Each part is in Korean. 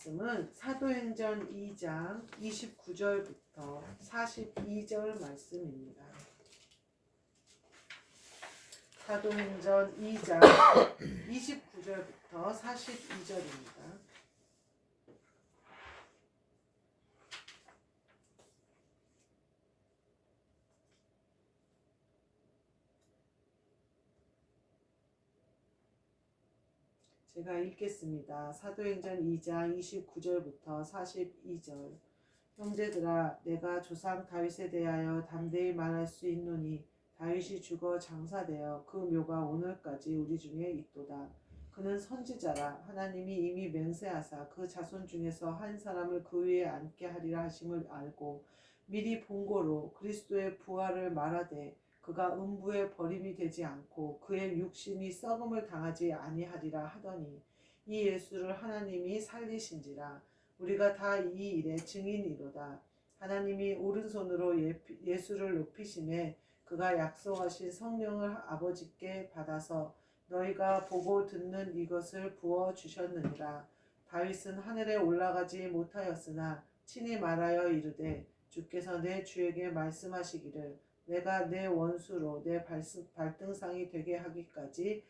말씀은 사도행전 2장 29절부터 42절 말씀입니다. 사도행전 2장 29절부터 42절입니다. 제가 읽겠습니다. 사도행전 2장 29절부터 42절. 형제들아, 내가 조상 다윗에 대하여 담대히 말할 수 있노니 다윗이 죽어 장사되어 그 묘가 오늘까지 우리 중에 있도다. 그는 선지자라. 하나님이 이미 맹세하사 그 자손 중에서 한 사람을 그 위에 앉게 하리라 하심을 알고 미리 본고로 그리스도의 부활을 말하되 그가 음부에 버림이 되지 않고 그의 육신이 썩음을 당하지 아니하리라 하더니 이 예수를 하나님이 살리신지라. 우리가 다 이 일의 증인이로다. 하나님이 오른손으로 예수를 높이심에 그가 약속하신 성령을 아버지께 받아서 너희가 보고 듣는 이것을 부어주셨느니라. 다윗은 하늘에 올라가지 못하였으나 친히 말하여 이르되 주께서 내 주에게 말씀하시기를 내가 내 원수로 내 발등상이 되게 하기까지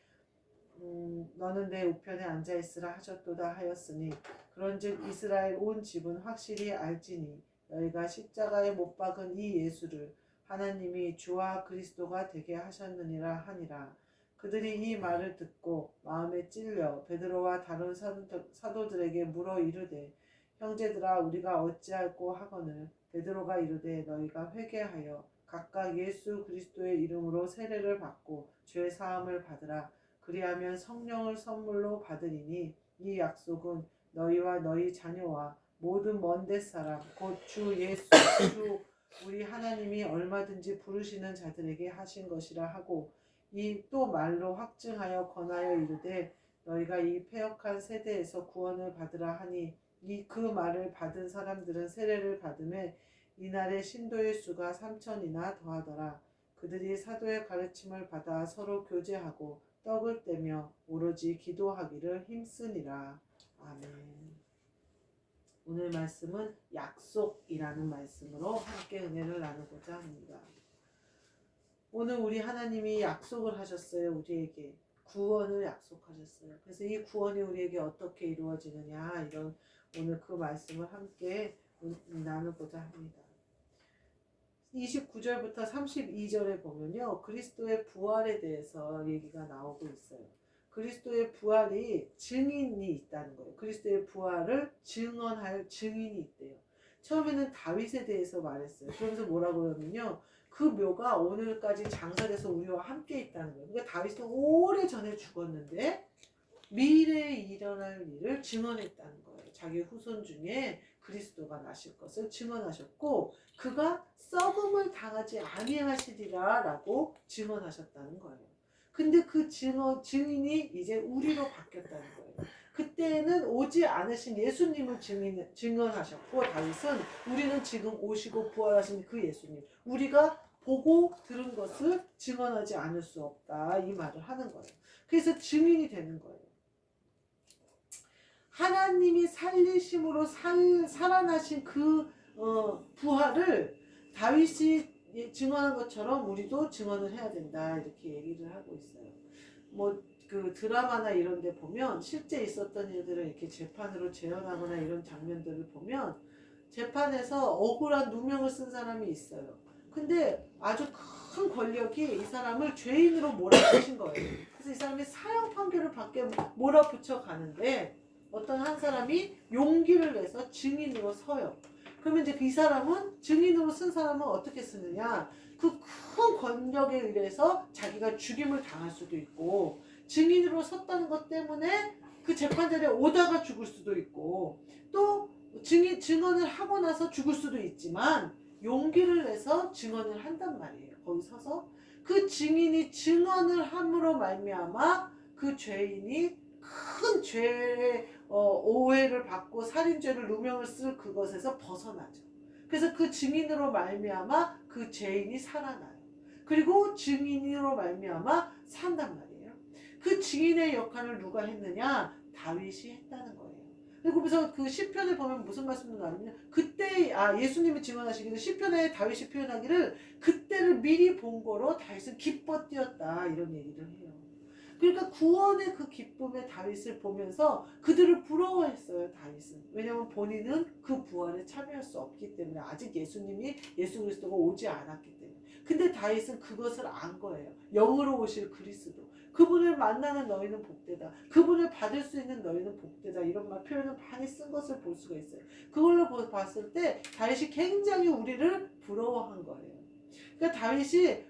너는 내 우편에 앉아있으라 하셨도다 하였으니 그런즉 이스라엘 온 집은 확실히 알지니 너희가 십자가에 못 박은 이 예수를 하나님이 주와 그리스도가 되게 하셨느니라 하니라. 그들이 이 말을 듣고 마음에 찔려 베드로와 다른 사도들에게 물어 이르되 형제들아 우리가 어찌할꼬 하거늘 베드로가 이르되 너희가 회개하여 각각 예수 그리스도의 이름으로 세례를 받고 죄 사함을 받으라. 그리하면 성령을 선물로 받으리니 이 약속은 너희와 너희 자녀와 모든 먼데 사람 곧 주 예수 주 우리 하나님이 얼마든지 부르시는 자들에게 하신 것이라 하고 이 또 말로 확증하여 권하여 이르되 너희가 이 패역한 세대에서 구원을 받으라 하니 그 말을 받은 사람들은 세례를 받음에 이날의 신도의 수가 3,000이나 더하더라. 그들이 사도의 가르침을 받아 서로 교제하고 떡을 떼며 오로지 기도하기를 힘쓰니라. 아멘. 오늘 말씀은 약속이라는 말씀으로 함께 은혜를 나누고자 합니다. 오늘 우리 하나님이 약속을 하셨어요. 우리에게 구원을 약속하셨어요. 그래서 이 구원이 우리에게 어떻게 이루어지느냐 이런 오늘 그 말씀을 함께 나누고자 합니다. 29절부터 32절에 보면요. 그리스도의 부활에 대해서 얘기가 나오고 있어요. 그리스도의 부활이 증인이 있다는 거예요. 그리스도의 부활을 증언할 증인이 있대요. 처음에는 다윗에 대해서 말했어요. 그러면서 뭐라고 그러면요. 그 묘가 오늘까지 장사돼서 우리와 함께 있다는 거예요. 그러니까 다윗은 오래전에 죽었는데 미래에 일어날 일을 증언했다는 거예요. 자기 후손 중에 그리스도가 나실 것을 증언하셨고 그가 썩음을 당하지 아니하시리라 라고 증언하셨다는 거예요. 근데 그 증인이 이제 우리로 바뀌었다는 거예요. 그때는 오지 않으신 예수님을 증언하셨고 다윗은 우리는 지금 오시고 부활하신 그 예수님 우리가 보고 들은 것을 증언하지 않을 수 없다 이 말을 하는 거예요. 그래서 증인이 되는 거예요. 하나님이 살리심으로 살아나신 그 부활을 다윗이 증언한 것처럼 우리도 증언을 해야 된다 이렇게 얘기를 하고 있어요. 뭐 그 드라마나 이런 데 보면 실제 있었던 일들을 이렇게 재판으로 재현하거나 이런 장면들을 보면 재판에서 억울한 누명을 쓴 사람이 있어요. 근데 아주 큰 권력이 이 사람을 죄인으로 몰아붙인 거예요. 그래서 이 사람이 사형 판결을 받게 몰아붙여 가는데 어떤 한 사람이 용기를 내서 증인으로 서요. 그러면 이제 이 사람은 증인으로 쓴 사람은 어떻게 쓰느냐? 그 큰 권력에 의해서 자기가 죽임을 당할 수도 있고 증인으로 섰다는 것 때문에 그 재판자리에 오다가 죽을 수도 있고 또 증언을 하고 나서 죽을 수도 있지만 용기를 내서 증언을 한단 말이에요. 거기 서서 그 증인이 증언을 함으로 말미암아 그 죄인이 큰 죄의 오해를 받고 살인죄를 누명을 쓸 그것에서 벗어나죠. 그래서 그 증인으로 말미암아 그 죄인이 살아나요. 그리고 증인으로 말미암아 산단 말이에요. 그 증인의 역할을 누가 했느냐? 다윗이 했다는 거예요. 그래서 그 시편에 보면 무슨 말씀을 나누냐, 그때 예수님이 증언하시기를, 시편에 다윗이 표현하기를 그때를 미리 본 거로 다윗은 기뻐 뛰었다 이런 얘기를 해요. 그러니까 구원의 그 기쁨의 다윗을 보면서 그들을 부러워했어요, 다윗은. 왜냐하면 본인은 그 부활에 참여할 수 없기 때문에, 아직 예수 그리스도가 오지 않았기 때문에. 근데 다윗은 그것을 안 거예요. 영으로 오실 그리스도, 그분을 만나는 너희는 복되다, 그분을 받을 수 있는 너희는 복되다, 이런 표현을 많이 쓴 것을 볼 수가 있어요. 그걸로 봤을 때 다윗이 굉장히 우리를 부러워한 거예요. 그러니까 다윗이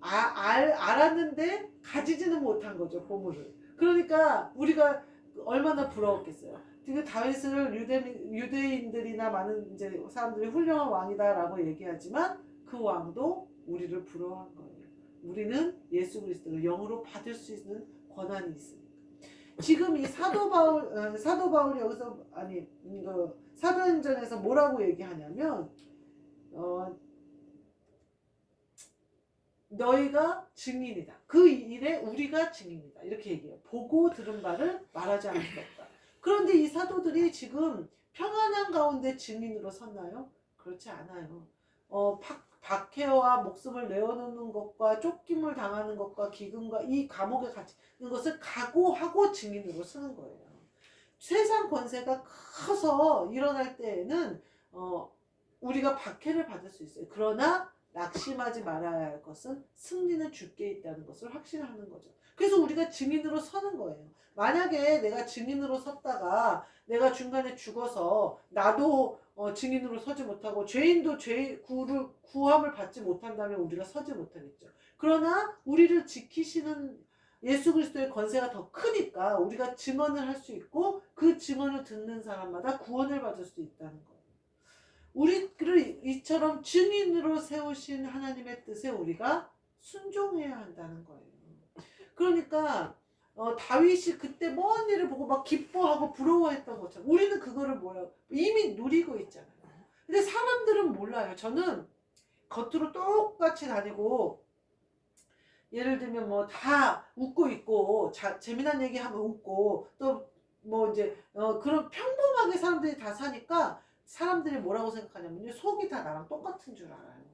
알았는데 가지지는 못한 거죠, 보물을. 그러니까 우리가 얼마나 부러웠겠어요. 지금 다윗을 유대인들이나 많은 이제 사람들이 훌륭한 왕이다라고 얘기하지만 그 왕도 우리를 부러워한 거예요. 우리는 예수 그리스도를 영으로 받을 수 있는 권한이 있습니다. 지금 이 사도 바울이 여기서 사도행전에서 뭐라고 얘기하냐면 너희가 증인이다. 그 일에 우리가 증인이다. 이렇게 얘기해요. 보고 들은 바를 말하지 않을 수 없다. 그런데 이 사도들이 지금 평안한 가운데 증인으로 섰나요? 그렇지 않아요. 박해와 목숨을 내어놓는 것과 쫓김을 당하는 것과 기근과 이 감옥에 갇히는 것을 각오하고 증인으로 서는 거예요. 세상 권세가 커서 일어날 때에는 우리가 박해를 받을 수 있어요. 그러나 낙심하지 말아야 할 것은 승리는 주께 있다는 것을 확신하는 거죠. 그래서 우리가 증인으로 서는 거예요. 만약에 내가 증인으로 섰다가 내가 중간에 죽어서 나도 증인으로 서지 못하고 죄인도 구함을 받지 못한다면 우리가 서지 못하겠죠. 그러나 우리를 지키시는 예수 그리스도의 권세가 더 크니까 우리가 증언을 할 수 있고 그 증언을 듣는 사람마다 구원을 받을 수 있다는 거예요. 우리를 이처럼 증인으로 세우신 하나님의 뜻에 우리가 순종해야 한다는 거예요. 그러니까 다윗이 그때 먼 일을 보고 막 기뻐하고 부러워했던 것처럼 우리는 그거를 이미 누리고 있잖아요. 근데 사람들은 몰라요. 저는 겉으로 똑같이 다니고 예를 들면 뭐 다 웃고 있고 재미난 얘기하면 웃고 또 뭐 이제 그런 평범하게 사람들이 다 사니까 사람들이 뭐라고 생각하냐면요, 속이 다 나랑 똑같은 줄 알아요.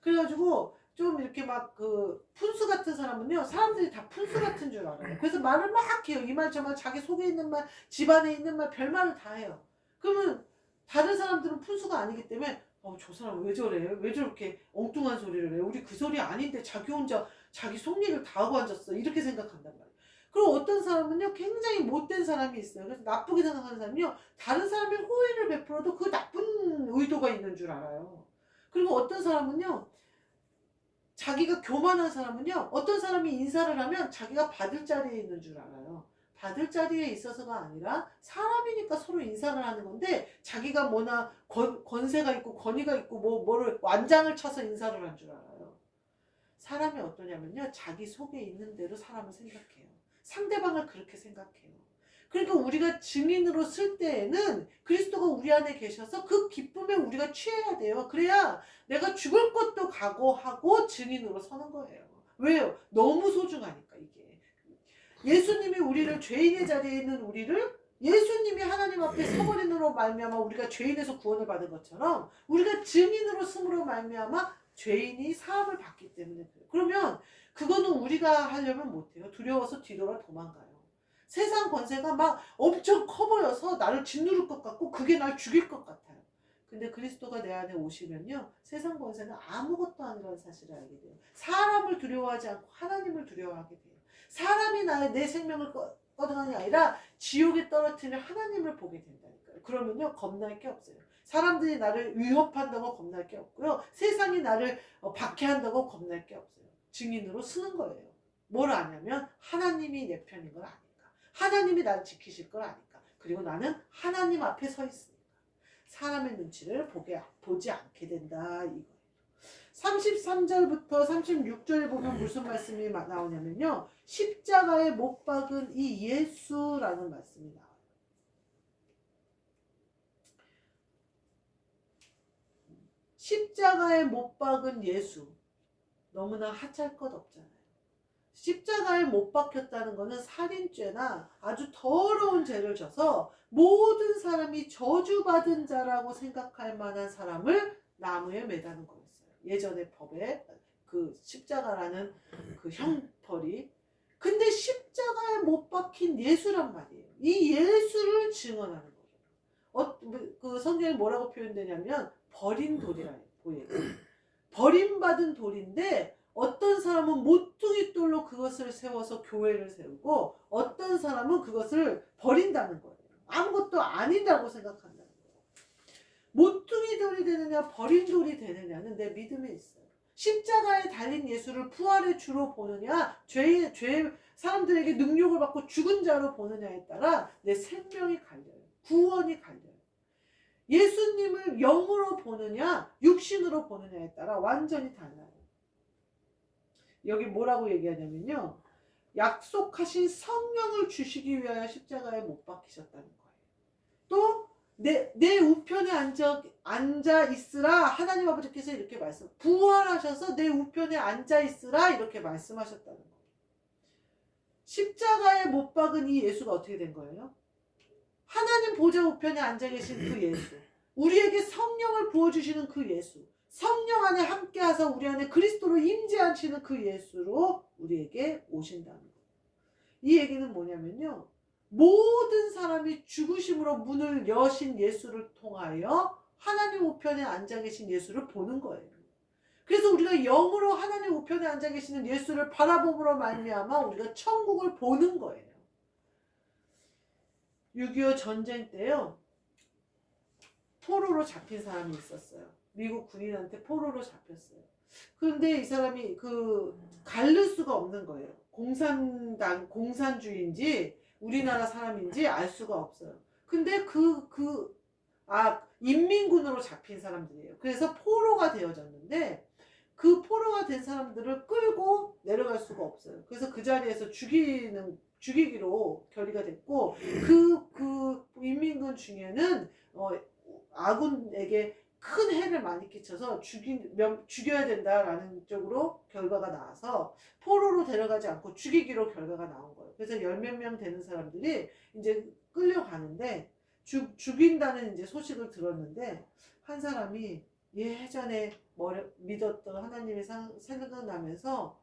그래가지고 좀 이렇게 막 푼수 같은 사람은요, 사람들이 다 푼수 같은 줄 알아요. 그래서 말을 막 해요. 이 말 저 말, 자기 속에 있는 말, 집안에 있는 말, 별말을 다 해요. 그러면 다른 사람들은 푼수가 아니기 때문에 저 사람 왜 저래? 왜 저렇게 엉뚱한 소리를 해? 우리 그 소리 아닌데 자기 혼자 자기 속일을 다 하고 앉았어. 이렇게 생각한단 말이에요. 그리고 어떤 사람은요, 굉장히 못된 사람이 있어요. 그래서 나쁘게 생각하는 사람은요, 다른 사람이 호의를 베풀어도 그 나쁜 의도가 있는 줄 알아요. 그리고 어떤 사람은요, 자기가 교만한 사람은요, 어떤 사람이 인사를 하면 자기가 받을 자리에 있는 줄 알아요. 받을 자리에 있어서가 아니라 사람이니까 서로 인사를 하는 건데, 자기가 뭐나 권세가 있고 권위가 있고 뭐를 완장을 쳐서 인사를 한 줄 알아요. 사람이 어떠냐면요, 자기 속에 있는 대로 사람을 생각해요. 상대방을 그렇게 생각해요. 그러니까 우리가 증인으로 쓸 때에는 그리스도가 우리 안에 계셔서 그 기쁨에 우리가 취해야 돼요. 그래야 내가 죽을 것도 각오하고 증인으로 서는 거예요. 왜요? 너무 소중하니까 이게. 예수님이 우리를, 죄인의 자리에 있는 우리를 예수님이 하나님 앞에 서버린으로 말미암아 우리가 죄인에서 구원을 받은 것처럼 우리가 증인으로 숨으로 말미암아 죄인이 사함을 받기 때문에 그래요. 그러면 그거는 우리가 하려면 못해요. 두려워서 뒤돌아 도망가요. 세상 권세가 막 엄청 커 보여서 나를 짓누를 것 같고 그게 날 죽일 것 같아요. 근데 그리스도가 내 안에 오시면요, 세상 권세는 아무것도 아니라는 사실을 알게 돼요. 사람을 두려워하지 않고 하나님을 두려워하게 돼요. 사람이 내 생명을 꺼내는 게 아니라 지옥에 떨어뜨리는 하나님을 보게 된다니까요. 그러면요, 겁날 게 없어요. 사람들이 나를 위협한다고 겁날 게 없고요, 세상이 나를 박해한다고 겁날 게 없어요. 증인으로 쓰는 거예요. 뭘 아냐면 하나님이 내 편인 걸 아니까, 하나님이 나를 지키실 걸 아니까, 그리고 나는 하나님 앞에 서 있으니까 사람의 눈치를 보지 않게 된다 이거예요. 33절부터 36절 보면 무슨 말씀이 나오냐면요, 십자가에 못 박은 이 예수라는 말씀이 나와요. 십자가에 못 박은 예수, 너무나 하찮을 것 없잖아요. 십자가에 못 박혔다는 것은 살인죄나 아주 더러운 죄를 져서 모든 사람이 저주받은 자라고 생각할 만한 사람을 나무에 매다는 거였어요. 예전의 법에 그 십자가라는 그 형벌이. 근데 십자가에 못 박힌 예수란 말이에요. 이 예수를 증언하는 거죠. 그 성경에 뭐라고 표현되냐면 버린 돌이라 보여요. 버림받은 돌인데 어떤 사람은 모퉁이 돌로 그것을 세워서 교회를 세우고 어떤 사람은 그것을 버린다는 거예요. 아무것도 아니다고 생각한다는 거예요. 모퉁이 돌이 되느냐 버린 돌이 되느냐는 내 믿음에 있어요. 십자가에 달린 예수를 부활의 주로 보느냐 죄 사람들에게 능력을 받고 죽은 자로 보느냐에 따라 내 생명이 갈려요. 구원이 갈려요. 예수님을 영으로 보느냐 육신으로 보느냐에 따라 완전히 달라요. 여기 뭐라고 얘기하냐면요. 약속하신 성령을 주시기 위하여 십자가에 못 박히셨다는 거예요. 또 내 우편에 앉아 있으라. 하나님 아버지께서 이렇게 부활하셔서 내 우편에 앉아 있으라 이렇게 말씀하셨다는 거예요. 십자가에 못 박은 이 예수가 어떻게 된 거예요? 하나님 보좌 우편에 앉아 계신 그 예수, 우리에게 성령을 부어주시는 그 예수, 성령 안에 함께하사 우리 안에 그리스도로 임재하시는 그 예수로 우리에게 오신다는 거예요. 이 얘기는 뭐냐면요. 모든 사람이 죽으심으로 문을 여신 예수를 통하여 하나님 우편에 앉아 계신 예수를 보는 거예요. 그래서 우리가 영으로 하나님 우편에 앉아 계시는 예수를 바라봄으로 말미암아 우리가 천국을 보는 거예요. 6.25 전쟁 때요. 포로로 잡힌 사람이 있었어요. 미국 군인한테 포로로 잡혔어요. 그런데 이 사람이 가를 수가 없는 거예요. 공산주의인지 우리나라 사람인지 알 수가 없어요. 근데 인민군으로 잡힌 사람들이에요. 그래서 포로가 되어졌는데 그 포로가 된 사람들을 끌고 내려갈 수가 없어요. 그래서 그 자리에서 죽이기로 결의가 됐고 그 인민군 중에는 아군에게 큰 해를 많이 끼쳐서 죽여야 된다라는 쪽으로 결과가 나와서 포로로 데려가지 않고 죽이기로 결과가 나온 거예요. 그래서 10몇 명 되는 사람들이 이제 끌려가는데 죽인다는 이제 소식을 들었는데 한 사람이 예전에 믿었던 하나님이 생각나면서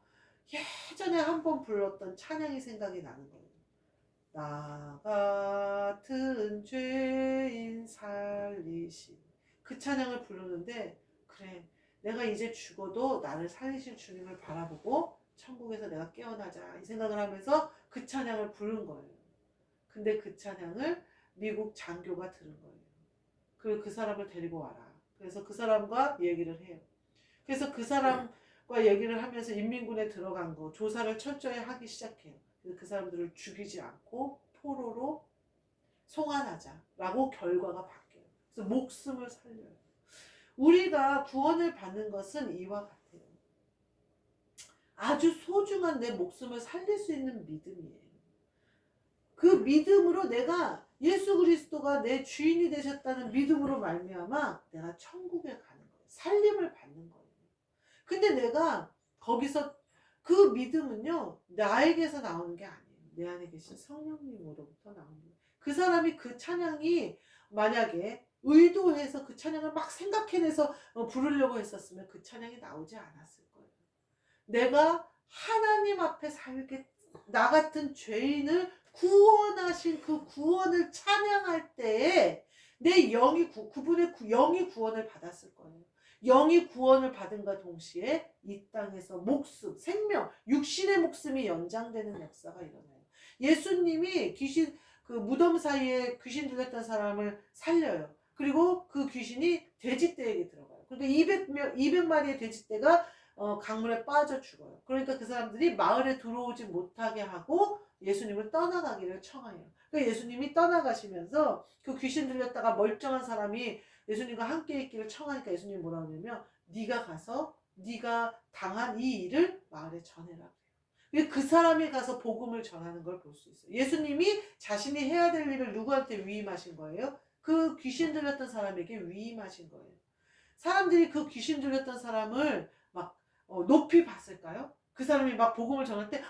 예전에 한번 불렀던 찬양이 생각이 나는 거예요. 나 같은 죄인 살리신 그 찬양을 부르는데 그래 내가 이제 죽어도 나를 살리실 주님을 바라보고 천국에서 내가 깨어나자 이 생각을 하면서 그 찬양을 부른 거예요. 근데 그 찬양을 미국 장교가 들은 거예요. 그리고 그 사람을 데리고 와라. 그래서 그 사람과 얘기를 해요. 그래서 그 사람과 얘기를 하면서 인민군에 들어간 거 조사를 철저히 하기 시작해요. 그래서 그 사람들을 죽이지 않고 포로로 송환하자라고 결과가 바뀌어요. 그래서 목숨을 살려요. 우리가 구원을 받는 것은 이와 같아요. 아주 소중한 내 목숨을 살릴 수 있는 믿음이에요. 그 믿음으로 내가 예수 그리스도가 내 주인이 되셨다는 믿음으로 말미암아 내가 천국에 가는 거예요. 살림을 받는 거예요. 근데 내가 거기서 그 믿음은요 나에게서 나오는 게 아니에요. 내 안에 계신 성령님으로부터 나오는 거예요. 그 사람이 그 찬양이 만약에 의도해서 그 찬양을 막 생각해내서 부르려고 했었으면 그 찬양이 나오지 않았을 거예요. 내가 하나님 앞에 살게 나 같은 죄인을 구원하신 그 구원을 찬양할 때에 내 영이 그분의 영이 구원을 받았을 거예요. 영이 구원을 받은과 동시에 이 땅에서 목숨, 생명, 육신의 목숨이 연장되는 역사가 일어나요. 예수님이 그 무덤 사이에 귀신 들렸던 사람을 살려요. 그리고 그 귀신이 돼지떼에게 들어가요. 그러니까 200마리의 돼지떼가 강물에 빠져 죽어요. 그러니까 그 사람들이 마을에 들어오지 못하게 하고 예수님을 떠나가기를 청해요. 그러니까 예수님이 떠나가시면서 그 귀신 들렸다가 멀쩡한 사람이 예수님과 함께 있기를 청하니까 예수님이 뭐라고 하냐면 네가 가서 네가 당한 이 일을 마을에 전해라. 그 사람이 가서 복음을 전하는 걸 볼 수 있어요. 예수님이 자신이 해야 될 일을 누구한테 위임하신 거예요? 그 귀신 들렸던 사람에게 위임하신 거예요. 사람들이 그 귀신 들렸던 사람을 막 높이 봤을까요? 그 사람이 막 복음을 전할 때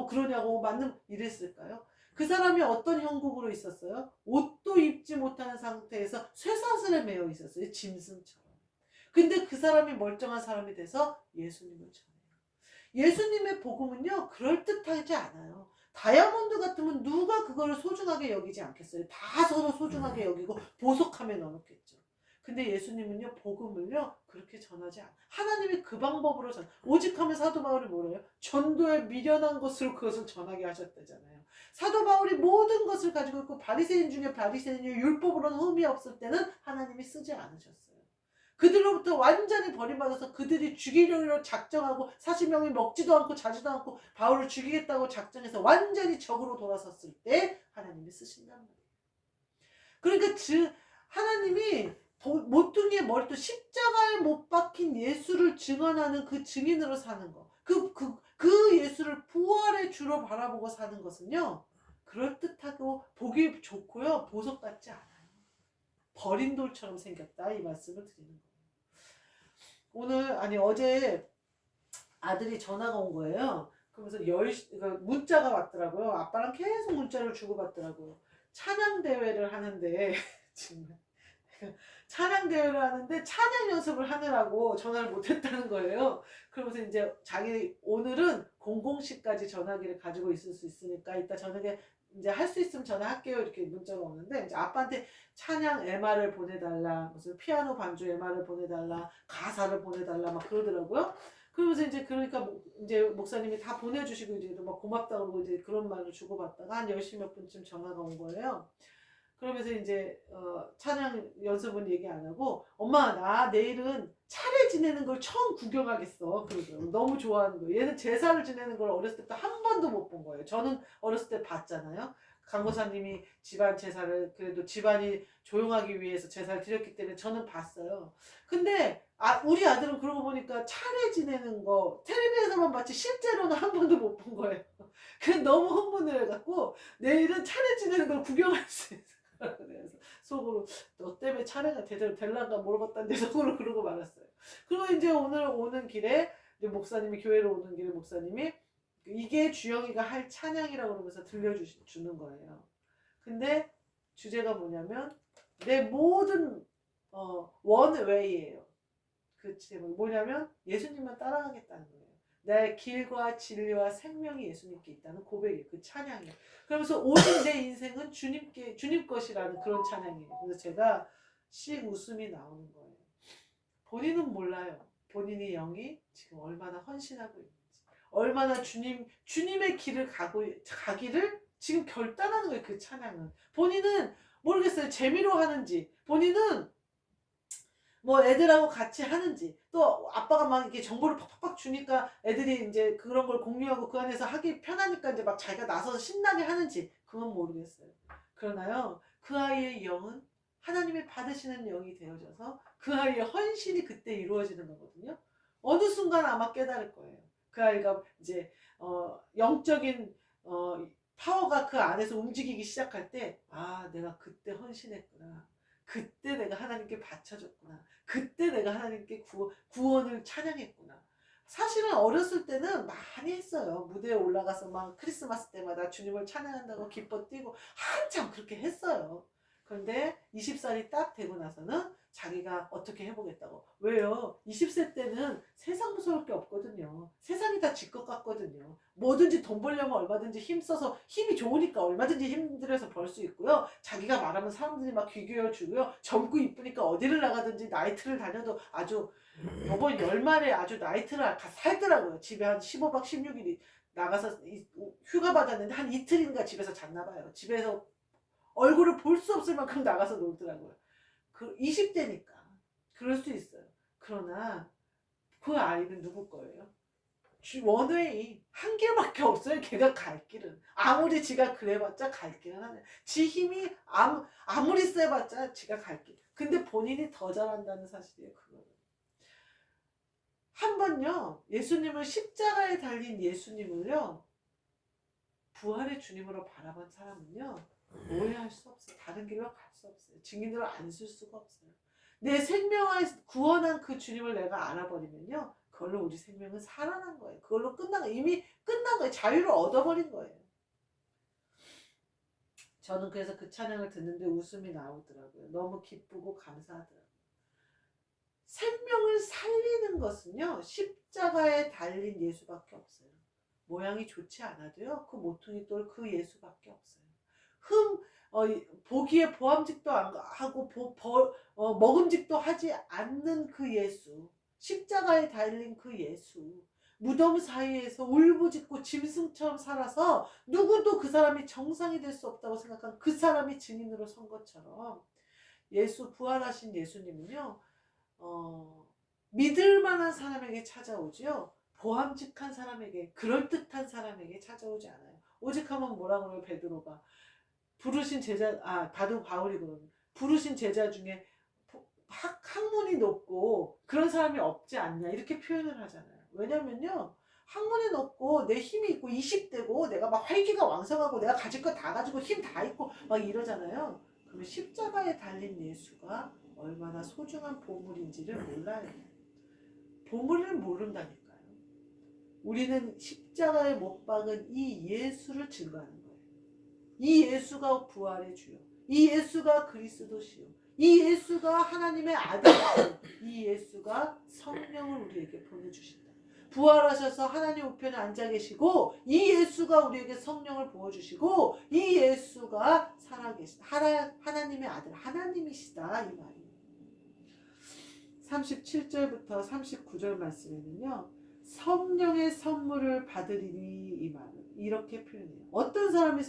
그러냐고 맞는 이랬을까요? 그 사람이 어떤 형국으로 있었어요? 옷도 입지 못하는 상태에서 쇠사슬에 매여 있었어요. 짐승처럼. 근데 그 사람이 멀쩡한 사람이 돼서 예수님을 전해요. 예수님의 복음은요, 그럴듯하지 않아요. 다이아몬드 같으면 누가 그거를 소중하게 여기지 않겠어요? 다 서로 소중하게 여기고 보석함에 넣어놓겠죠. 근데 예수님은요, 복음을요, 그렇게 전하지 않아요. 하나님이 그 방법으로 오직 하면 사도 바울이 뭐래요? 전도에 미련한 것으로 그것을 전하게 하셨다잖아요. 사도 바울이 모든 것을 가지고 있고 바리새인 중에 바리새인이 율법으로는 흠이 없을 때는 하나님이 쓰지 않으셨어요. 그들로부터 완전히 버림받아서 그들이 죽이려고 작정하고 40명이 먹지도 않고 자지도 않고 바울을 죽이겠다고 작정해서 완전히 적으로 돌아섰을 때 하나님이 쓰신단 말이에요. 그러니까 하나님이 모퉁이의 머리도 십자가에 못 박힌 예수를 증언하는 그 증인으로 사는 거. 그 예수를 부활의 주로 바라보고 사는 것은요, 그럴듯하고 보기 좋고요, 보석 같지 않아요. 버린 돌처럼 생겼다, 이 말씀을 드리는 거예요. 어제 아들이 전화가 온 거예요. 그러면서 문자가 왔더라고요. 아빠랑 계속 문자를 주고받더라고요. 찬양 대회를 하는데 정말 찬양 대회를 하는데 찬양 연습을 하느라고 전화를 못했다는 거예요. 그러면서 이제 오늘은 00시까지 전화기를 가지고 있을 수 있으니까 이따 저녁에 이제 할 수 있으면 전화할게요, 이렇게 문자가 오는데, 이제 아빠한테 찬양 MR을 보내달라, 무슨 피아노 반주 MR을 보내달라, 가사를 보내달라 막 그러더라고요. 그러면서 이제 그러니까 이제 목사님이 다 보내주시고 이제 막 고맙다고 그러고 이제 그런 말을 주고받다가 한 10시 몇 분쯤 전화가 온 거예요. 그러면서 이제 찬양 연습은 얘기 안 하고, 엄마 나 내일은 차례 지내는 걸 처음 구경하겠어, 그러더라고요. 너무 좋아하는 거예요. 얘는 제사를 지내는 걸 어렸을 때부터 한 번도 못 본 거예요. 저는 어렸을 때 봤잖아요. 강고사님이 집안 제사를, 그래도 집안이 조용하기 위해서 제사를 드렸기 때문에 저는 봤어요. 근데 우리 아들은 그러고 보니까 차례 지내는 거 텔레비에서만 봤지 실제로는 한 번도 못 본 거예요. 그래서 너무 흥분을 해갖고 내일은 차례 지내는 걸 구경할 수 있어. 그래서 속으로 너 때문에 차례가 제대로 될란가 물어봤다는데 속으로 그러고 말았어요. 그리고 이제 오늘 오는 길에 이제 목사님이, 교회로 오는 길에 목사님이 이게 주영이가 할 찬양이라고 그러면서 들려주는 거예요. 근데 주제가 뭐냐면 내 모든 원웨이예요. 그 제목이 뭐냐면 예수님만 따라가겠다는 거예요. 내 길과 진리와 생명이 예수님께 있다는 고백이에요. 그 찬양이에요. 그러면서 오직 내 인생은 주님 것이라는 그런 찬양이에요. 그래서 제가 씩 웃음이 나오는 거예요. 본인은 몰라요. 본인이 영이 지금 얼마나 헌신하고 있는지, 얼마나 주님의 길을 가기를 지금 결단하는 거예요. 그 찬양은. 본인은 모르겠어요. 재미로 하는지, 본인은 뭐 애들하고 같이 하는지, 또 아빠가 막 이렇게 정보를 팍팍팍 주니까 애들이 이제 그런 걸 공유하고 그 안에서 하기 편하니까 이제 막 자기가 나서서 신나게 하는지, 그건 모르겠어요. 그러나요, 그 아이의 영은 하나님이 받으시는 영이 되어져서 그 아이의 헌신이 그때 이루어지는 거거든요. 어느 순간 아마 깨달을 거예요. 그 아이가 이제 영적인 파워가 그 안에서 움직이기 시작할 때, 내가 그때 헌신했구나. 그때 내가 하나님께 바쳐줬구나. 그때 내가 하나님께 구원을 찬양했구나. 사실은 어렸을 때는 많이 했어요. 무대에 올라가서 막 크리스마스 때마다 주님을 찬양한다고 기뻐 뛰고 한참 그렇게 했어요. 그런데 20살이 딱 되고 나서는 자기가 어떻게 해보겠다고. 왜요? 20세 때는 세상 무서울 게 없거든요. 세상이 다 지 것 같거든요. 뭐든지 돈 벌려면 얼마든지 힘써서, 힘이 좋으니까 얼마든지 힘들어서 벌 수 있고요. 자기가 말하면 사람들이 막 귀 기울여주고요. 젊고 이쁘니까 어디를 나가든지 나이트를 다녀도 아주, 이번 연말에 아주 나이트를 살더라고요. 집에 한 15박 16일이 나가서 휴가 받았는데 한 이틀인가 집에서 잤나 봐요. 집에서 얼굴을 볼 수 없을 만큼 나가서 놀더라고요. 20대니까 그럴 수 있어요. 그러나 그 아이는 누구 거예요? 원웨이 한 길밖에 없어요. 걔가 갈 길은. 아무리 지가 그래봤자 갈 길은 하네. 지 힘이 아무리 세봤자 지가 갈 길. 근데 본인이 더 잘한다는 사실이에요. 그거는. 한 번요, 예수님을, 십자가에 달린 예수님을요, 부활의 주님으로 바라본 사람은요, 오해할 수 없어요. 다른 길로 갈 수 없어요. 증인으로 안 쓸 수가 없어요. 내 생명을 구원한 그 주님을 내가 알아버리면요, 그걸로 우리 생명은 살아난 거예요. 그걸로 끝난 거예요. 이미 끝난 거예요. 자유를 얻어버린 거예요. 저는 그래서 그 찬양을 듣는데 웃음이 나오더라고요. 너무 기쁘고 감사하더라고요. 생명을 살리는 것은요, 십자가에 달린 예수밖에 없어요. 모양이 좋지 않아도요, 그 모퉁이 돌 그 예수밖에 없어요. 보기에 보암직도 안 하고 먹음직도 하지 않는 그 예수, 십자가에 달린 그 예수, 무덤 사이에서 울부짖고 짐승처럼 살아서 누구도 그 사람이 정상이 될 수 없다고 생각한 그 사람이 증인으로 선 것처럼, 예수, 부활하신 예수님은요, 믿을 만한 사람에게 찾아오지요, 보암직한 사람에게, 그럴듯한 사람에게 찾아오지 않아요. 오직하면 뭐라 그래요, 베드로가? 부르신 제자, 다도 바울이 그러는, 부르신 제자 중에 학문이 높고 그런 사람이 없지 않냐, 이렇게 표현을 하잖아요. 왜냐면요, 학문이 높고 내 힘이 있고 20대고 내가 막 활기가 왕성하고 내가 가질 거 다 가지고 힘 다 있고 막 이러잖아요. 그러면 십자가에 달린 예수가 얼마나 소중한 보물인지를 몰라요. 보물을 모른다니까요. 우리는 십자가에 못 박은 이 예수를 증거하는 거예요. 이 예수가 부활의 주요, 이 예수가 그리스도시요, 이 예수가 하나님의 아들이시요, 이 예수가 성령을 우리에게 보내주신다. 부활하셔서 하나님 우편에 앉아 계시고, 이 예수가 우리에게 성령을 부어주시고, 이 예수가 살아계시다. 하나님의 아들, 하나님이시다, 이 말이에요. 37절부터 39절 말씀에는요, 성령의 선물을 받으리니, 이 말을 이렇게 표현해요. 어떤 사람이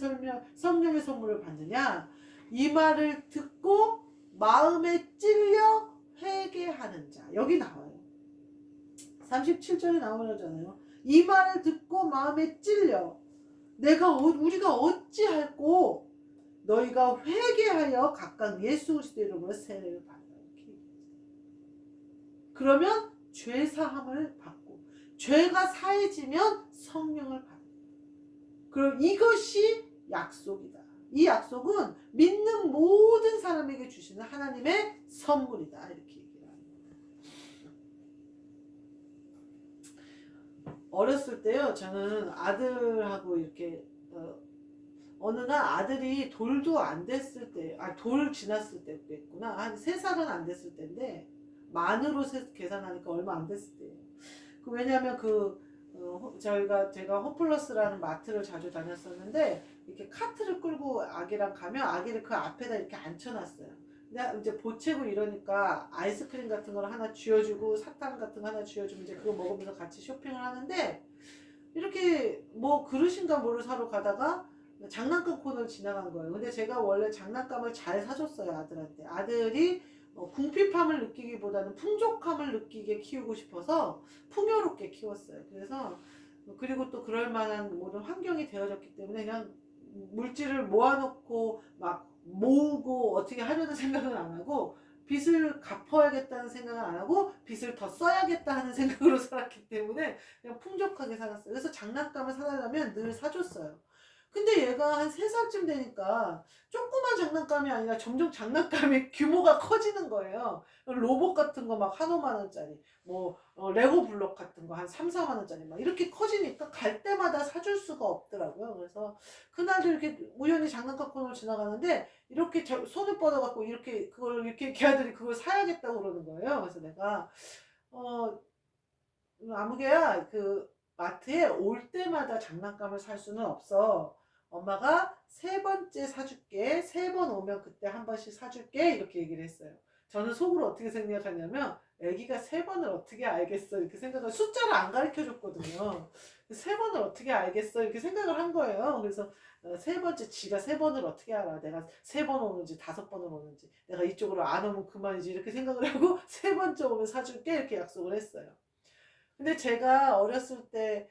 성령의 선물을 받느냐? 이 말을 듣고 마음에 찔려 회개하는 자. 여기 나와요. 37절에 나오잖아요. 이 말을 듣고 마음에 찔려 우리가 어찌할꼬? 너희가 회개하여 각각 예수 그리스도의 이름으로 세례를 받으라. 그러면 죄 사함을 받고, 죄가 사해지면 성령을 받아. 그럼 이것이 약속이다. 이 약속은 믿는 모든 사람에게 주시는 하나님의 선물이다. 이렇게 얘기를 합니다. 어렸을 때요, 저는 아들하고 이렇게 어느 날 아들이 돌도 안 됐을 때, 돌 지났을 때였구나. 한 3살은 안 됐을 때인데, 만으로 계산하니까 얼마 안 됐을 때예요. 왜냐하면 제가 홈플러스라는 마트를 자주 다녔었는데, 이렇게 카트를 끌고 아기랑 가면 아기를 그 앞에다 이렇게 앉혀놨어요. 근데 이제 보채고 이러니까 아이스크림 같은 걸 하나 쥐어주고 사탕 같은 거 하나 쥐어주면 이제 그거 먹으면서 같이 쇼핑을 하는데, 이렇게 뭐 그릇인가 뭐를 사러 가다가 장난감 코너를 지나간 거예요. 근데 제가 원래 장난감을 잘 사줬어요, 아들한테. 아들이 궁핍함을 느끼기보다는 풍족함을 느끼게 키우고 싶어서 풍요롭게 키웠어요. 그래서 그리고 또 그럴 만한 모든 환경이 되어졌기 때문에 그냥 물질을 모아놓고 막 모으고 어떻게 하려는 생각은 안 하고, 빚을 갚아야겠다는 생각을 안 하고 빚을 더 써야겠다 하는 생각으로 살았기 때문에 그냥 풍족하게 살았어요. 그래서 장난감을 사달라면 늘 사줬어요. 근데 얘가 한 3살쯤 되니까 조그만 장난감이 아니라 점점 장난감의 규모가 커지는 거예요. 로봇 같은 거 막 한 5만 원짜리, 레고 블록 같은 거 한 3, 4만 원짜리 막 이렇게 커지니까 갈 때마다 사줄 수가 없더라고요. 그래서 그날도 이렇게 우연히 장난감 코너를 지나가는데 이렇게 손을 뻗어갖고 이렇게 걔네들이 그걸 사야겠다고 그러는 거예요. 그래서 내가 아무개야, 마트에 올 때마다 장난감을 살 수는 없어. 엄마가 3번째 사줄게. 3번 오면 그때 한 번씩 사줄게. 이렇게 얘기를 했어요. 저는 속으로 어떻게 생각하냐면, 애기가 3번을 어떻게 알겠어? 이렇게 생각을, 숫자를 안 가르쳐 줬거든요. 3번을 어떻게 알겠어? 이렇게 생각을 한 거예요. 그래서 3번째, 지가 3번을 어떻게 알아? 내가 3번 오는지 5번을 오는지, 내가 이쪽으로 안 오면 그만이지. 이렇게 생각을 하고 3번째 오면 사줄게. 이렇게 약속을 했어요. 근데 제가 어렸을 때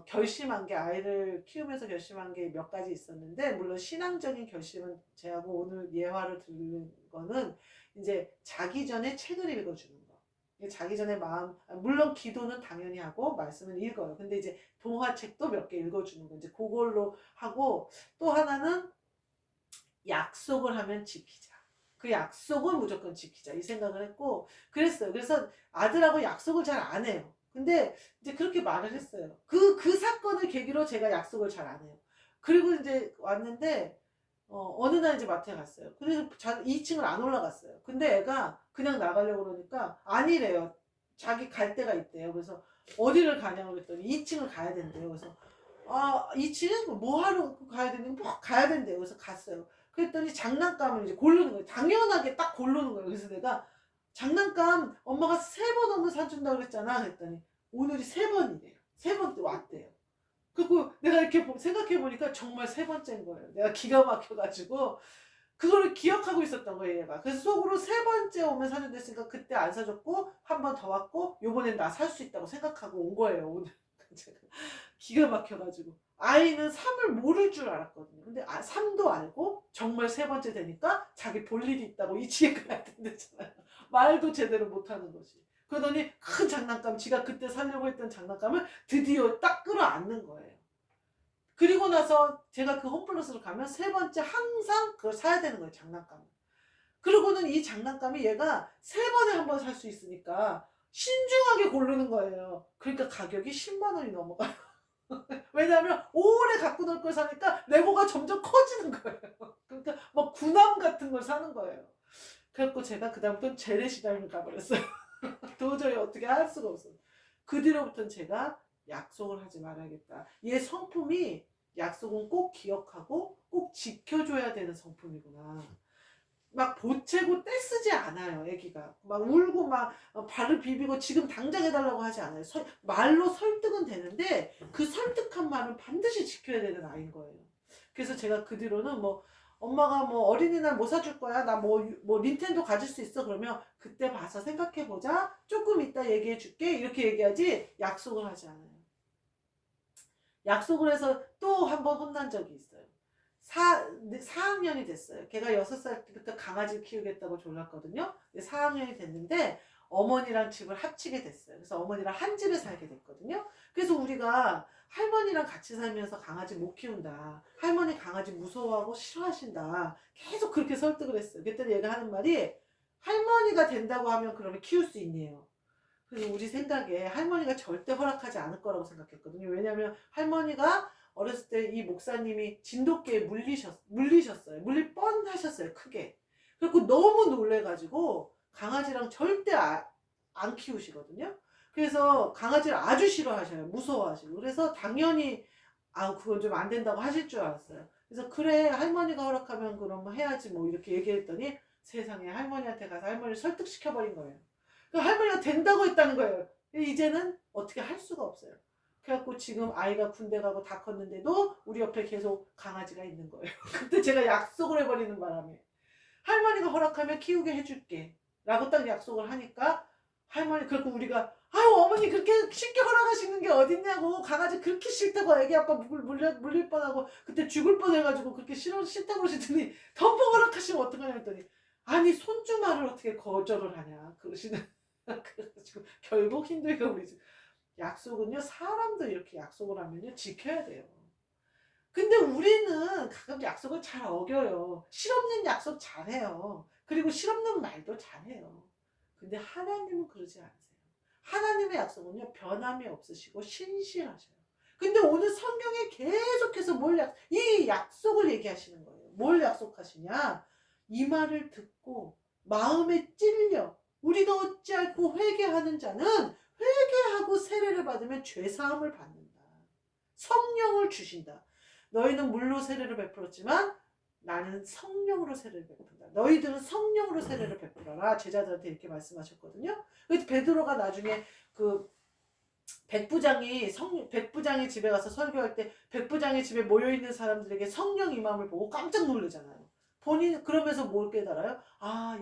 결심한 게, 아이를 키우면서 결심한 게 몇 가지 있었는데, 물론 신앙적인 결심은 제하고 오늘 예화를 들은 거는 이제 자기 전에 책을 읽어주는 거. 자기 전에 물론 기도는 당연히 하고 말씀은 읽어요. 근데 이제 동화책도 몇 개 읽어주는 거, 이제 그걸로 하고, 또 하나는 약속을 하면 지키자. 그 약속은 무조건 지키자, 이 생각을 했고 그랬어요. 그래서 아들하고 약속을 잘 안 해요. 근데 이제 그렇게 말을 했어요. 그 사건을 계기로 제가 약속을 잘 안 해요. 그리고 이제 왔는데 어느 날 이제 마트에 갔어요. 그래서 2층을 안 올라갔어요. 근데 애가 그냥 나가려고 그러니까 아니래요. 자기 갈 데가 있대요. 그래서 어디를 가냐고 그랬더니 2층을 가야 된대요. 그래서 2층 뭐 하러 가야 되는 뭐 가야 된대요. 그래서 갔어요. 그랬더니 장난감을 이제 고르는 거예요. 당연하게 딱 고르는 거예요. 그래서 내가 장난감 엄마가 3번 오면 사준다고 그랬잖아. 그랬더니 오늘이 3번이래요. 3번 때 왔대요. 그리고 내가 이렇게 생각해 보니까 정말 3번째인 거예요. 내가 기가 막혀가지고 그거를 기억하고 있었던 거예요, 얘가. 그래서 속으로 3번째 오면 사준다 했으니까 그때 안 사줬고 한 번 더 왔고 요번엔 나 살 수 있다고 생각하고 온 거예요, 오늘. 제가 기가 막혀가지고 아이는 3을 모를 줄 알았거든요. 근데 3도 알고 정말 3번째 되니까 자기 볼 일이 있다고 2층에 가야 된다잖아요. 말도 제대로 못하는 거지. 그러더니 큰 장난감, 지가 그때 사려고 했던 장난감을 드디어 딱 끌어안는 거예요. 그리고 나서 제가 그 홈플러스를 가면 3번째 항상 그걸 사야 되는 거예요, 장난감을. 그러고는 이 장난감이 얘가 3번에 한 번 살 수 있으니까 신중하게 고르는 거예요. 그러니까 가격이 10만 원이 넘어가요. 왜냐하면 오래 갖고 놀 걸 사니까 레고가 점점 커지는 거예요. 그러니까 뭐 군함 같은 걸 사는 거예요. 그래갖고 제가 그다음부터는 재래시장을 가버렸어요. 도저히 어떻게 할 수가 없어요. 그 뒤로부터는 제가 약속을 하지 말아야겠다. 얘 성품이 약속은 꼭 기억하고 꼭 지켜줘야 되는 성품이구나. 막 보채고 떼쓰지 않아요, 애기가. 막 울고 막 발을 비비고 지금 당장 해달라고 하지 않아요. 말로 설득은 되는데 그 설득한 말은 반드시 지켜야 되는 아이인 거예요. 그래서 제가 그 뒤로는 뭐 엄마가 뭐 어린이날 뭐 사줄 거야? 나 뭐 닌텐도 가질 수 있어? 그러면 그때 봐서 생각해보자. 조금 이따 얘기해 줄게. 이렇게 얘기하지 약속을 하지 않아요. 약속을 해서 또 한 번 혼난 적이 있어요. 4학년이 됐어요. 걔가 6살 때부터 강아지를 키우겠다고 졸랐거든요. 4학년이 됐는데 어머니랑 집을 합치게 됐어요. 그래서 어머니랑 한 집에 살게 됐거든요. 그래서 우리가 할머니랑 같이 살면서 강아지 못 키운다. 할머니 강아지 무서워하고 싫어하신다. 계속 그렇게 설득을 했어요. 그랬더니 얘가 하는 말이 할머니가 된다고 하면 그러면 키울 수 있네요. 그래서 우리 생각에 할머니가 절대 허락하지 않을 거라고 생각했거든요. 왜냐하면 할머니가 어렸을 때 이 목사님이 진돗개에 물리셨어요. 물릴 뻔하셨어요. 크게. 그래서 너무 놀래가지고 강아지랑 절대 안 키우시거든요. 그래서 강아지를 아주 싫어하셔요. 무서워하시고. 그래서 당연히 그건 좀 안 된다고 하실 줄 알았어요. 그래서 그래 할머니가 허락하면 그럼 해야지 뭐 이렇게 얘기했더니 세상에 할머니한테 가서 할머니를 설득시켜버린 거예요. 그 할머니가 된다고 했다는 거예요. 이제는 어떻게 할 수가 없어요. 그래갖고 지금 아이가 군대 가고 다 컸는데도 우리 옆에 계속 강아지가 있는 거예요. 그때 제가 약속을 해버리는 바람에 할머니가 허락하면 키우게 해줄게 라고 딱 약속을 하니까 할머니 그렇고 우리가 아유 어머니 그렇게 쉽게 허락하시는 게 어딨냐고 강아지 그렇게 싫다고 애기 아빠 물릴 뻔하고 그때 죽을 뻔해가지고 그렇게 싫다고 그러시더니 덤벙 허락하시면 어떡하냐 했더니 아니 손주 말을 어떻게 거절을 하냐 그러시는 그래가지고 결국 힘들게 우리 약속은요 사람도 이렇게 약속을 하면요 지켜야 돼요. 근데 우리는 가끔 약속을 잘 어겨요. 실없는 약속 잘해요. 그리고 실없는 말도 잘해요. 근데 하나님은 그러지 않으세요. 하나님의 약속은요 변함이 없으시고 신실하셔요. 근데 오늘 성경에 계속해서 이 약속을 얘기하시는 거예요. 뭘 약속하시냐? 이 말을 듣고 마음에 찔려 우리가 어찌할꼬 회개하는 자는 회개하고 세례를 받으면 죄사함을 받는다. 성령을 주신다. 너희는 물로 세례를 베풀었지만 나는 성령으로 세례를 베푼다. 너희들은 성령으로 세례를 베풀어라. 제자들한테 이렇게 말씀하셨거든요. 그래서 베드로가 나중에 그 백부장의 집에 가서 설교할 때 백부장의 집에 모여있는 사람들에게 성령 임함을 보고 깜짝 놀라잖아요. 본인 그러면서 뭘 깨달아요?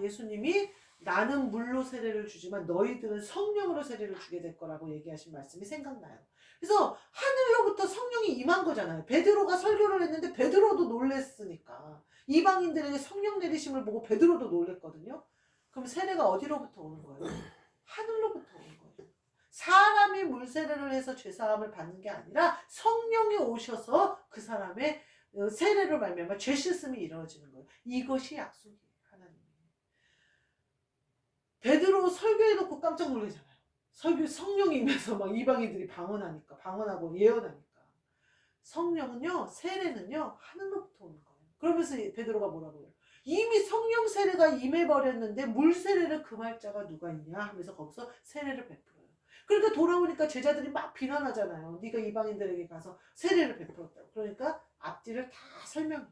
예수님이 나는 물로 세례를 주지만 너희들은 성령으로 세례를 주게 될 거라고 얘기하신 말씀이 생각나요. 그래서 하늘로부터 성령이 임한 거잖아요. 베드로가 설교를 했는데 베드로도 놀랬으니까 이방인들에게 성령 내리심을 보고 베드로도 놀랬거든요. 그럼 세례가 어디로부터 오는 거예요? 하늘로부터 오는 거예요. 사람이 물 세례를 해서 죄사함을 받는 게 아니라 성령이 오셔서 그 사람의 세례로 말미암아 죄 씻음이 이루어지는 거예요. 이것이 약속이에요. 하나님이. 베드로 설교해놓고 깜짝 놀라잖아요. 성령이 임해서 막 이방인들이 방언하고 예언하니까. 성령은요, 세례는요, 하늘로부터 오는 거예요. 그러면서 베드로가 뭐라고 해요? 이미 성령 세례가 임해버렸는데 물 세례를 금할 자가 누가 있냐 하면서 거기서 세례를 베풀어요. 그러니까 돌아오니까 제자들이 막 비난하잖아요. 네가 이방인들에게 가서 세례를 베풀었다고. 그러니까 앞뒤를 다 설명해요.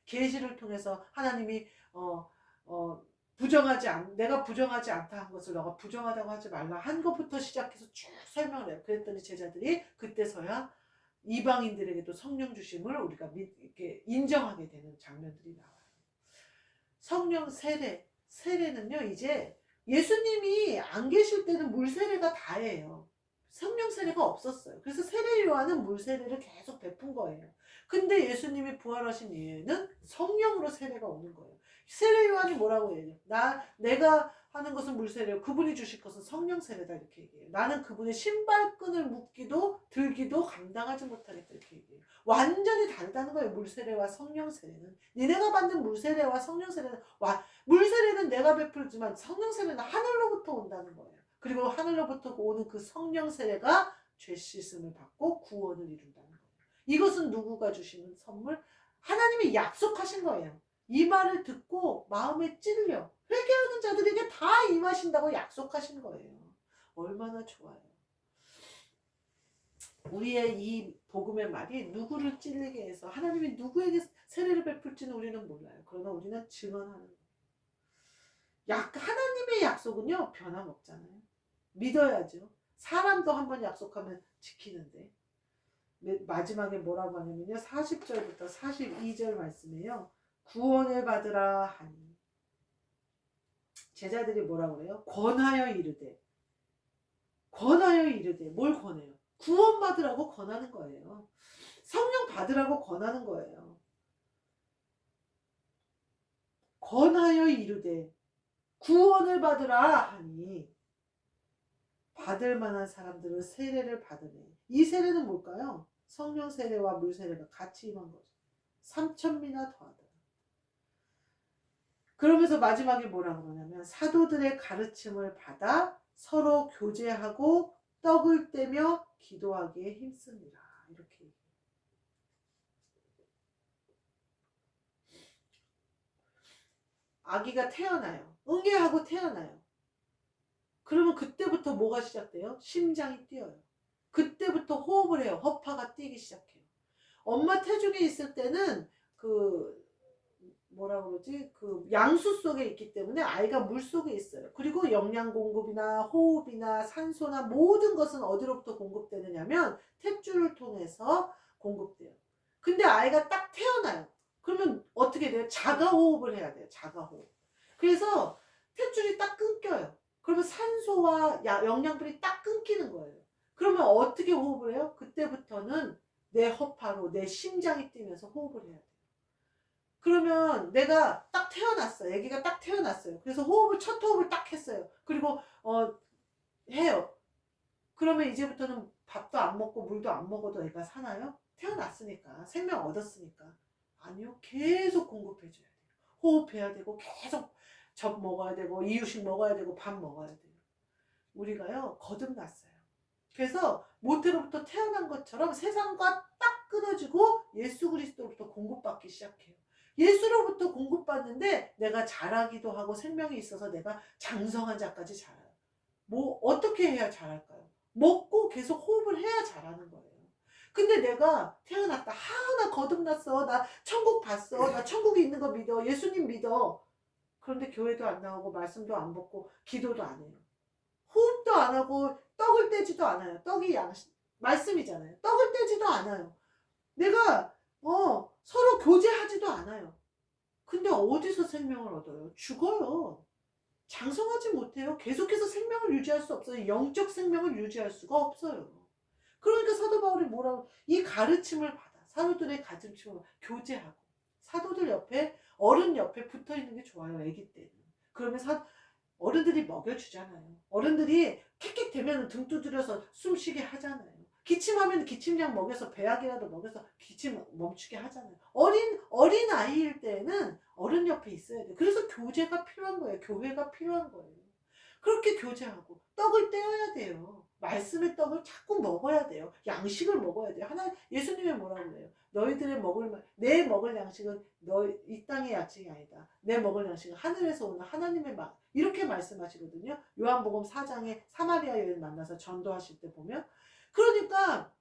계시를 통해서 하나님이 내가 부정하지 않다 한 것을 너가 부정하다고 하지 말라 한 것부터 시작해서 쭉 설명을 해요. 그랬더니 제자들이 그때서야 이방인들에게도 성령 주심을 우리가 이렇게 인정하게 되는 장면들이 나와요. 성령 세례는요, 이제 예수님이 안 계실 때는 물 세례가 다예요. 성령 세례가 없었어요. 그래서 세례 요한은 물 세례를 계속 베푼 거예요. 근데 예수님이 부활하신 이후에는 성령으로 세례가 오는 거예요. 세례 요한이 뭐라고 얘기해요? 내가 하는 것은 물 세례요. 그분이 주실 것은 성령 세례다 이렇게 얘기해요. 나는 그분의 신발끈을 묶기도 들기도 감당하지 못하겠다 이렇게 얘기해요. 완전히 다르다는 거예요. 물 세례와 성령 세례는. 니네가 받는 물 세례와 성령 세례는 물 세례는 내가 베풀지만 성령 세례는 하늘로부터 온다는 거예요. 그리고 하늘로부터 오는 그 성령 세례가 죄 씻음을 받고 구원을 이룬다는 거예요. 이것은 누구가 주시는 선물? 하나님이 약속하신 거예요. 이 말을 듣고 마음에 찔려 회개하는 자들에게 다 임하신다고 약속하신 거예요. 얼마나 좋아요. 우리의 이 복음의 말이 누구를 찔리게 해서 하나님이 누구에게 세례를 베풀지는 우리는 몰라요. 그러나 우리는 증언하는 거예요. 하나님의 약속은요 변함없잖아요. 믿어야죠. 사람도 한번 약속하면 지키는데. 마지막에 뭐라고 하냐면요, 40절부터 42절 말씀이에요. 구원을 받으라 하니 제자들이 뭐라고 그래요? 권하여 이르되 뭘 권해요? 구원 받으라고 권하는 거예요. 성령 받으라고 권하는 거예요. 권하여 이르되 구원을 받으라 하니 받을 만한 사람들은 세례를 받으네. 이 세례는 뭘까요? 성령 세례와 물 세례가 같이 임한 거죠. 3,000미나 더하더라. 그러면서 마지막에 뭐라고 그러냐면 사도들의 가르침을 받아 서로 교제하고 떡을 떼며 기도하기에 힘씁니다. 이렇게 얘기해요. 아기가 태어나요. 응애하고 태어나요. 그러면 그때부터 뭐가 시작돼요? 심장이 뛰어요. 그때부터 호흡을 해요. 허파가 뛰기 시작해요. 엄마 태중에 있을 때는 양수 속에 있기 때문에 아이가 물 속에 있어요. 그리고 영양 공급이나 호흡이나 산소나 모든 것은 어디로부터 공급되느냐면 탯줄을 통해서 공급돼요. 근데 아이가 딱 태어나요. 그러면 어떻게 돼요? 자가 호흡을 해야 돼요. 자가 호흡. 그래서 탯줄이 딱 끊겨요. 그러면 산소와 영양분이 딱 끊기는 거예요. 그러면 어떻게 호흡을 해요? 그때부터는 내 허파로 내 심장이 뛰면서 호흡을 해야 돼요. 그러면 내가 딱 태어났어요. 아기가 딱 태어났어요. 그래서 첫 호흡을 딱 했어요. 그리고 해요. 그러면 이제부터는 밥도 안 먹고 물도 안 먹어도 애가 사나요? 태어났으니까. 생명 얻었으니까. 아니요. 계속 공급해줘야 돼요. 호흡해야 되고 계속 젖 먹어야 되고 이유식 먹어야 되고 밥 먹어야 돼요. 우리가요 거듭났어요. 그래서 모태로부터 태어난 것처럼 세상과 딱 끊어지고 예수 그리스도로부터 공급받기 시작해요. 예수로부터 공급받는데 내가 자라기도 하고 생명이 있어서 내가 장성한 자까지 자라요. 뭐 어떻게 해야 자랄까요? 먹고 계속 호흡을 해야 자라는 거예요. 근데 내가 태어났다. 나 거듭났어. 나 천국 봤어. 나 천국에 있는 거 믿어. 예수님 믿어. 그런데 교회도 안 나오고 말씀도 안 듣고 기도도 안 해요. 호흡도 안 하고 떡을 떼지도 않아요. 떡이 말씀이잖아요. 떡을 떼지도 않아요. 내가 서로 교제하지도 않아요. 근데 어디서 생명을 얻어요? 죽어요. 장성하지 못해요. 계속해서 생명을 유지할 수 없어요. 영적 생명을 유지할 수가 없어요. 그러니까 사도 바울이 이 가르침을 받아. 사도들의 가르침을 교제하고 사도들 옆에 어른 옆에 붙어있는 게 좋아요. 아기 때는. 그러면 어른들이 먹여주잖아요. 어른들이 킥킥대면 등 두드려서 숨쉬게 하잖아요. 기침하면 기침약 먹여서 배약이라도 먹여서 기침 멈추게 하잖아요. 어린 아이일 때는 어른 옆에 있어야 돼요. 그래서 교제가 필요한 거예요. 교회가 필요한 거예요. 그렇게 교제하고 떡을 떼어야 돼요. 말씀의 떡을 자꾸 먹어야 돼요. 양식을 먹어야 돼요. 예수님이 뭐라고 그래요? 너희들의 내 먹을 양식은 이 땅의 양식이 아니다. 내 먹을 양식은 하늘에서 오는 하나님의 이렇게 말씀하시거든요. 요한복음 4장에 사마리아 여인 만나서 전도하실 때 보면. 그러니까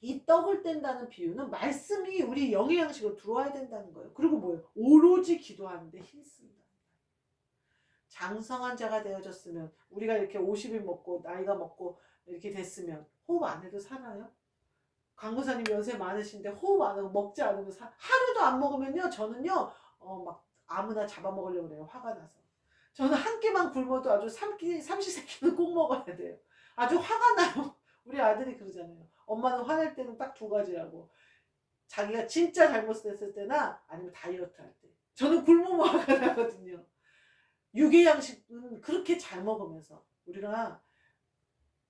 이 떡을 뗀다는 비유는 말씀이 우리 영의 양식으로 들어와야 된다는 거예요. 그리고 뭐예요? 오로지 기도하는데 힘씁니다. 장성한 자가 되어졌으면, 우리가 이렇게 50일 먹고 나이가 먹고 이렇게 됐으면 호흡 안 해도 살아요? 강구사님 연세 많으신데 호흡 안 하고 먹지 않으면 하루도 안 먹으면요, 저는요 막 아무나 잡아먹으려고 그래요. 화가 나서. 저는 한 끼만 굶어도 아주 삼시세끼는 꼭 먹어야 돼요. 아주 화가 나요. 우리 아들이 그러잖아요. 엄마는 화낼 때는 딱 두 가지라고. 자기가 진짜 잘못했을 때나 아니면 다이어트 할 때. 저는 굶으면 화가 나거든요. 육의 양식은 그렇게 잘 먹으면서 우리가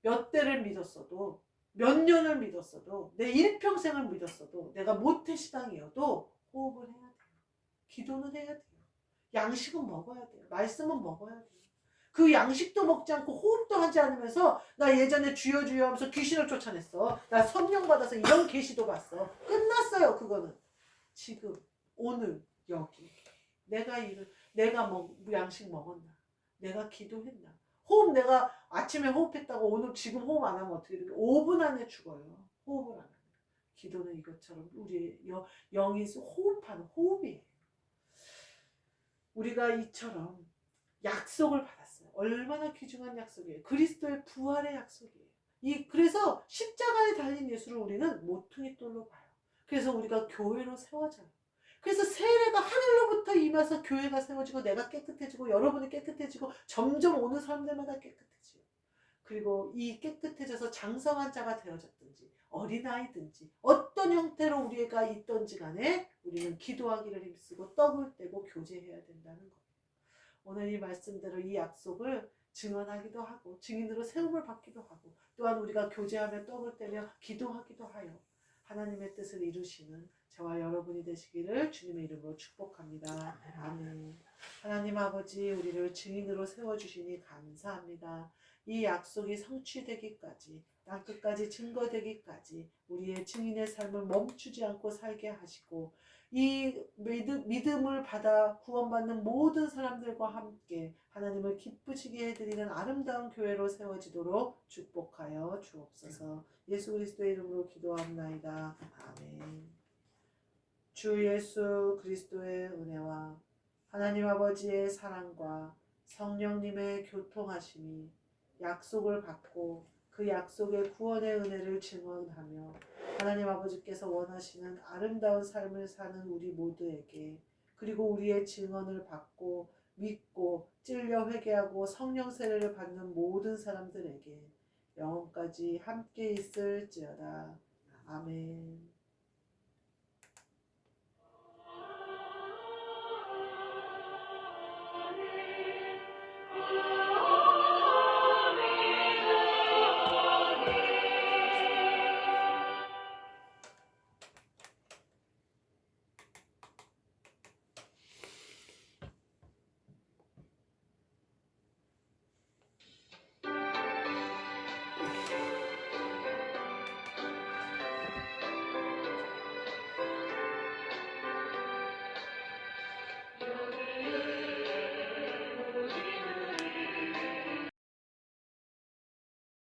몇 대를 믿었어도, 몇 년을 믿었어도, 내 일평생을 믿었어도, 내가 모태신앙이어도 호흡을 해야 돼요. 기도는 해야 돼요. 양식은 먹어야 돼요. 말씀은 먹어야 돼요. 그 양식도 먹지 않고 호흡도 하지 않으면서 나 예전에 주여 주여 하면서 귀신을 쫓아냈어. 나 성령 받아서 이런 계시도 봤어. 끝났어요. 그거는. 지금 오늘 여기 내가 양식 먹었나? 내가 기도했나? 호흡 내가 아침에 호흡했다고 오늘 지금 호흡 안 하면 어떻게 돼요? 5분 안에 죽어요. 호흡을 안 하면. 기도는 이것처럼 우리의 영이 호흡하는 호흡이에요. 우리가 이처럼 약속을 받았어요. 얼마나 귀중한 약속이에요. 그리스도의 부활의 약속이에요. 그래서 십자가에 달린 예수를 우리는 모퉁이 돌로 봐요. 그래서 우리가 교회로 세워져요. 그래서 세례가 하늘로부터 임해서 교회가 세워지고 내가 깨끗해지고 여러분이 깨끗해지고 점점 오는 사람들마다 깨끗해지요. 그리고 이 깨끗해져서 장성한 자가 되어졌든지 어린아이든지 어떤 형태로 우리가 있던지 간에 우리는 기도하기를 힘쓰고 떡을 떼고 교제해야 된다는 거예요. 오늘 이 말씀대로 이 약속을 증언하기도 하고 증인으로 세움을 받기도 하고 또한 우리가 교제하며 떡을 떼며 기도하기도 하여 하나님의 뜻을 이루시는 저와 여러분이 되시기를 주님의 이름으로 축복합니다. 아멘. 하나님 아버지, 우리를 증인으로 세워주시니 감사합니다. 이 약속이 성취되기까지, 땅끝까지 증거되기까지 우리의 증인의 삶을 멈추지 않고 살게 하시고 이 믿음을 받아 구원받는 모든 사람들과 함께 하나님을 기쁘시게 해드리는 아름다운 교회로 세워지도록 축복하여 주옵소서. 예수 그리스도의 이름으로 기도합나이다. 아멘. 주 예수 그리스도의 은혜와 하나님 아버지의 사랑과 성령님의 교통하심이 약속을 받고 그 약속의 구원의 은혜를 증언하며 하나님 아버지께서 원하시는 아름다운 삶을 사는 우리 모두에게, 그리고 우리의 증언을 받고 믿고 찔려 회개하고 성령 세례를 받는 모든 사람들에게 영원까지 함께 있을지어다. 아멘.